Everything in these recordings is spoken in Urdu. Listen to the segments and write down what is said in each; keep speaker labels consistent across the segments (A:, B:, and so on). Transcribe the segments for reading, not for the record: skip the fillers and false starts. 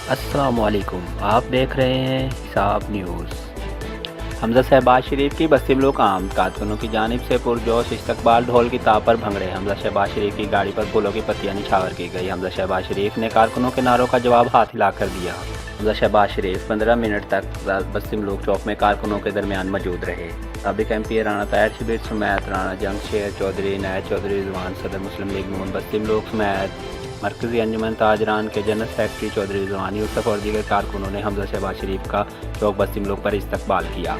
A: السلام علیکم، آپ دیکھ رہے ہیں حساب نیوز۔ حمزہ شہباز شریف کی بستی ملک عام کارکنوں کی جانب سے پرجوش استقبال، ڈھول کی تاب پر بھنگڑے۔ حمزہ شہباز شریف کی گاڑی پر پھولوں کی پتیاں نچھاور کی گئی۔ حمزہ شہباز شریف نے کارکنوں کے نعروں کا جواب ہاتھ ہلا کر دیا۔ حمزہ شہباز شریف 15 منٹ تک بستی ملک چوک میں کارکنوں کے درمیان موجود رہے۔ سابق ایم پی رانا طاہر شبیر سمیت رانا جنگ شیر چودھری، عنایت چودھری رضوان، صدر مسلم لیگ نون بستی ملک سمیت مرکزی انجمن تاجران کے جنرل سیکرٹری چودھری رضوان یوسف اور دیگر کارکنوں نے حمزہ شہباز شریف کا چوک بستی ملک پر استقبال کیا۔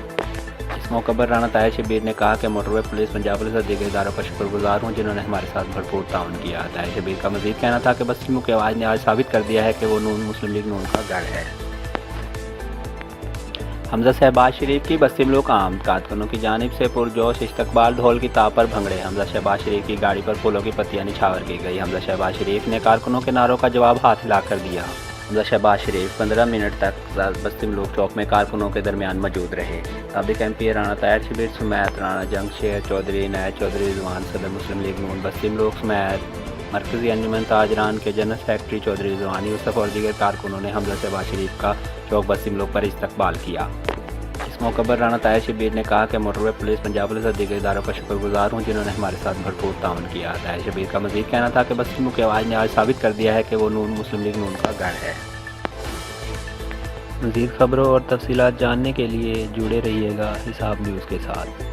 A: اس موقع پر رانا طاہر شبیر نے کہا کہ موٹر وے پولیس، پنجاب پولیس اور دیگر اداروں کا شکر گزار ہوں جنہوں نے ہمارے ساتھ بھرپور تعاون کیا۔ طاہر شبیر کا مزید کہنا تھا کہ بستی ملک کی آواز نے آج ثابت کر دیا ہے کہ وہ نون مسلم لیگ نون کا گڑھ ہے۔ حمزہ شہباز شریف کی بستی ملک عام کارکنوں کی جانب سے پرجوش استقبال، ڈھول کی تاب پر بھنگڑے۔ حمزہ شہباز شریف کی گاڑی پر پھولوں کی پتیاں نچھاور کی گئی۔ حمزہ شہباز شریف نے کارکنوں کے نعروں کا جواب ہاتھ ہلا کر دیا۔ حمزہ شہباز شریف 15 منٹ تک بستی ملک چوک میں کارکنوں کے درمیان موجود رہے۔ سابق ایم پی رانا طاہر شبیر سمیت رانا جنگ شیر چودھری، عنایت چودھری رضوان، صدر مسلم لیگ نون بستی ملک سمیت مرکزی انجمن تاجران کے جنرل سیکرٹری چودھری رضوان یوسف اور دیگر کارکنوں نے حمزہ شہباز شریف کا چوک بستی ملک پر استقبال کیا۔ اس موقع پر رانا طاہر شبیر نے کہا کہ موٹر وے پولیس، پنجاب پولیس اور دیگر اداروں کا شکر گزار ہوں جنہوں نے ہمارے ساتھ بھرپور تعاون کیا۔ طاہر شبیر کا مزید کہنا تھا کہ بستی ملک کی آواز نے آج ثابت کر دیا ہے کہ وہ نون مسلم لیگ نون کا گڑھ ہے۔ مزید خبروں اور تفصیلات جاننے کے لیے جڑے رہیے گا حساب نیوز کے ساتھ۔